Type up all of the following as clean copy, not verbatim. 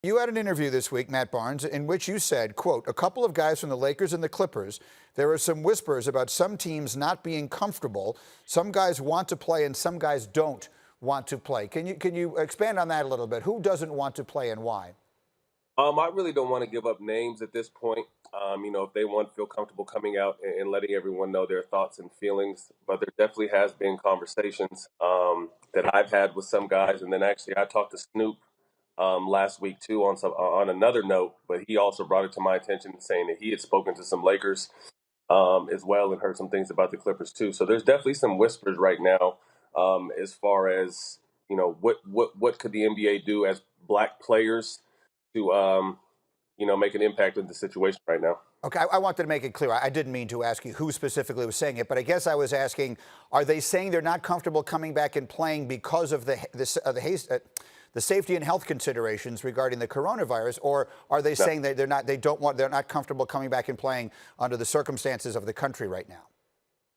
You had an interview this week, Matt Barnes, in which you said, quote, a couple of guys from the Lakers and the Clippers, there are some whispers about some teams not being comfortable. Some guys want to play and some guys don't want to play. Can you expand on that a little bit? Who doesn't want to play and why? I really don't want to give up names at this point. If they want to feel comfortable coming out and letting everyone know their thoughts and feelings, but there definitely has been conversations that I've had with some guys, and then actually I talked to Snoop last week too on another note, but he also brought it to my attention saying that he had spoken to some Lakers as well and heard some things about the Clippers too. So there's definitely some whispers right now as far as what could the NBA do as black players to make an impact in the situation right now. Okay, I wanted to make it clear. I didn't mean to ask you who specifically was saying it, but I guess I was asking, are they saying they're not comfortable coming back and playing because of the safety and health considerations regarding the coronavirus, or are they No. saying that they're not comfortable coming back and playing under the circumstances of the country right now?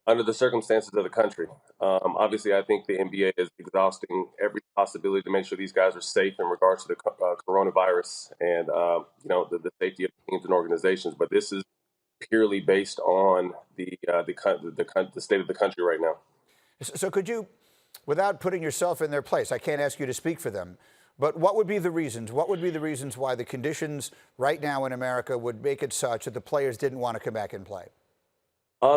Under the circumstances of the country. Obviously, I think the NBA is exhausting every possibility to make sure these guys are safe in regards to the coronavirus and the safety of teams and organizations. But this is purely based on the state of the country right now. So could you, without putting yourself in their place, I can't ask you to speak for them, but what would be the reasons? What would be the reasons why the conditions right now in America would make it such that the players didn't want to come back and play?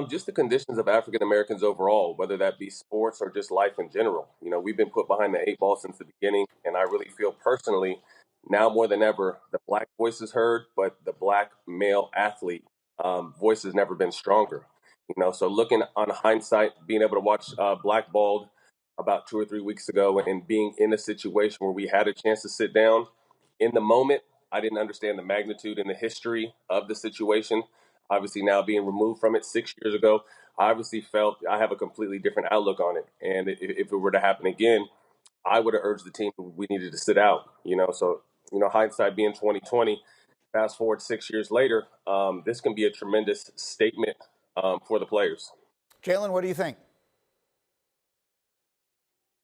Just the conditions of African Americans overall, whether that be sports or just life in general. We've been put behind the eight ball since the beginning, and I really feel personally now more than ever the black voice is heard, but the black male athlete voice has never been stronger. So looking on hindsight, being able to watch Blackballed about 2 or 3 weeks ago, and being in a situation where we had a chance to sit down in the moment, I didn't understand the magnitude and the history of the situation. Obviously, now being removed from it 6 years ago, I obviously felt I have a completely different outlook on it. And if it were to happen again, I would have urged the team we needed to sit out. So hindsight being 2020, fast forward 6 years later, this can be a tremendous statement for the players. Jalen, what do you think?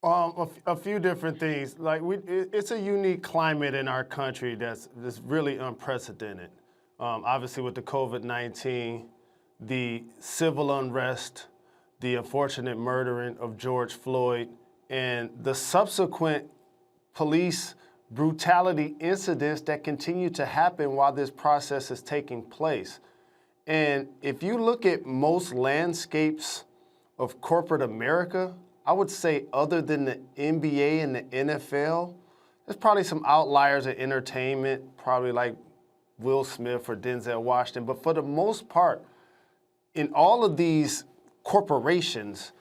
A few different things. Like it's a unique climate in our country that's really unprecedented. Obviously, with the COVID-19, the civil unrest, the unfortunate murdering of George Floyd, and the subsequent police brutality incidents that continue to happen while this process is taking place. And if you look at most landscapes of corporate America, I would say other than the NBA and the NFL, there's probably some outliers in entertainment, probably like Will Smith or Denzel Washington. But for the most part, in all of these corporations,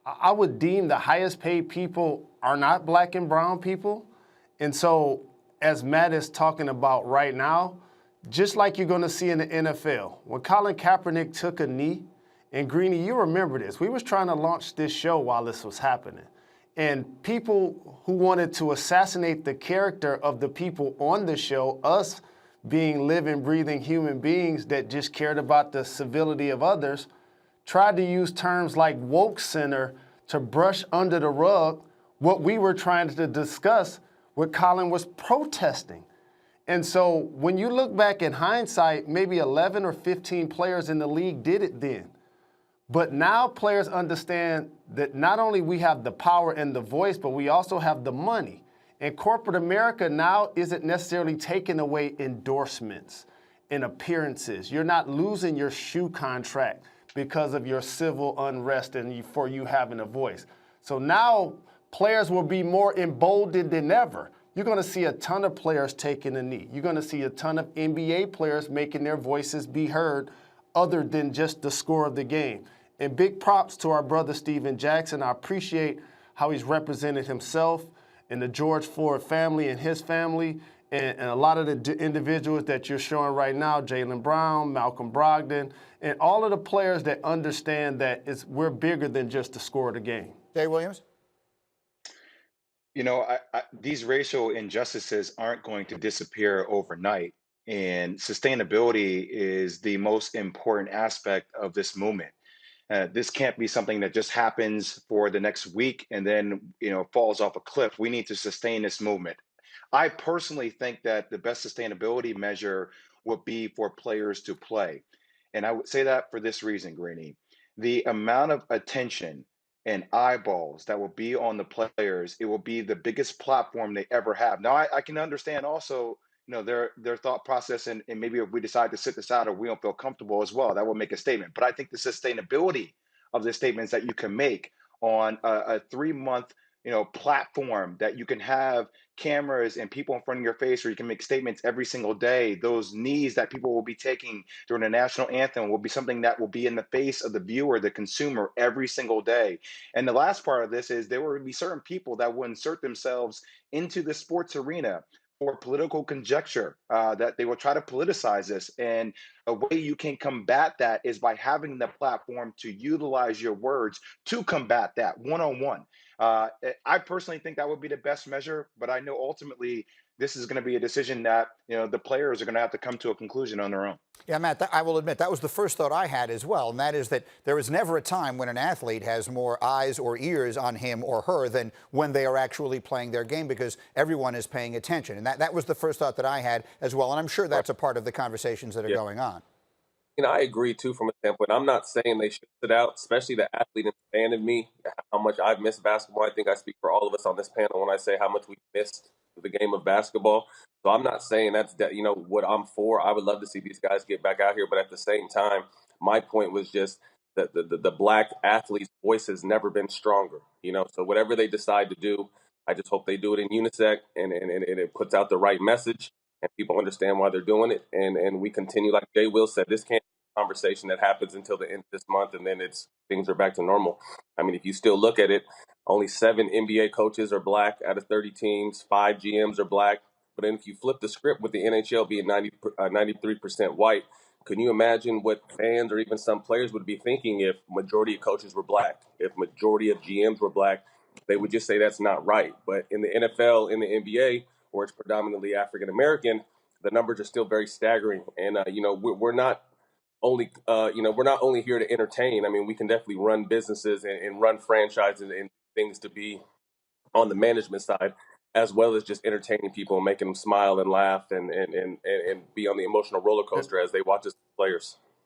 I would deem the highest paid people are not black and brown people. And so, as Matt is talking about right now, just like you're going to see in the NFL, when Colin Kaepernick took a knee, and Greeny, you remember this, we was trying to launch this show while this was happening. And people who wanted to assassinate the character of the people on the show, us being living, breathing human beings that just cared about the civility of others, tried to use terms like woke center to brush under the rug what we were trying to discuss, what Colin was protesting. And so when you look back in hindsight, maybe 11 or 15 players in the league did it then. But now players understand that not only we have the power and the voice, but we also have the money. And corporate America now isn't necessarily taking away endorsements and appearances. You're not losing your shoe contract because of your civil unrest and for you having a voice. So now players will be more emboldened than ever. You're going to see a ton of players taking a knee. You're going to see a ton of NBA players making their voices be heard other than just the score of the game. And big props to our brother Steven Jackson. I appreciate how he's represented himself and the George Floyd family and his family, and a lot of the individuals that you're showing right now, Jaylen Brown, Malcolm Brogdon, and all of the players that understand that we're bigger than just the score of the game. Jay Williams? These racial injustices aren't going to disappear overnight, and sustainability is the most important aspect of this movement. This can't be something that just happens for the next week and then, falls off a cliff. We need to sustain this movement. I personally think that the best sustainability measure would be for players to play. And I would say that for this reason, Greeny. The amount of attention and eyeballs that will be on the players, it will be the biggest platform they ever have. Now, I can understand also, their thought process, and maybe if we decide to sit this out or we don't feel comfortable as well, that will make a statement. But I think the sustainability of the statements that you can make on a 3 month platform that you can have cameras and people in front of your face, or you can make statements every single day. Those knees that people will be taking during the national anthem will be something that will be in the face of the viewer, the consumer, every single day. And the last part of this is there will be certain people that will insert themselves into the sports arena for political conjecture, that they will try to politicize this. And a way you can combat that is by having the platform to utilize your words to combat that one on one. I personally think that would be the best measure, but I know ultimately this is going to be a decision that the players are going to have to come to a conclusion on their own. Yeah, Matt, I will admit that was the first thought I had as well, and that is that there is never a time when an athlete has more eyes or ears on him or her than when they are actually playing their game, because everyone is paying attention. And that was the first thought that I had as well, and I'm sure that's a part of the conversations that are going on. I agree too from a standpoint. I'm not saying they should sit out, especially the athlete and fan in me, how much I've missed basketball. I think I speak for all of us on this panel when I say how much we missed the game of basketball. So I'm not saying that's what I'm for. I would love to see these guys get back out here, but at the same time, my point was just that the black athlete's voice has never been stronger. So whatever they decide to do, I just hope they do it in unison and it puts out the right message and people understand why they're doing it. And we continue, like Jay Will said, this can't be a conversation that happens until the end of this month, and then things are back to normal. I mean, if you still look at it, only 7 NBA coaches are black out of 30 teams, 5 GMs are black. But then if you flip the script with the NHL being 93% white, can you imagine what fans or even some players would be thinking if majority of coaches were black, if majority of GMs were black? They would just say that's not right. But in the NFL, in the NBA, where it's predominantly African American, the numbers are still very staggering. And we're not we're not only here to entertain. I mean, we can definitely run businesses and run franchises and things to be on the management side, as well as just entertaining people and making them smile and laugh and be on the emotional roller coaster as they watch us players.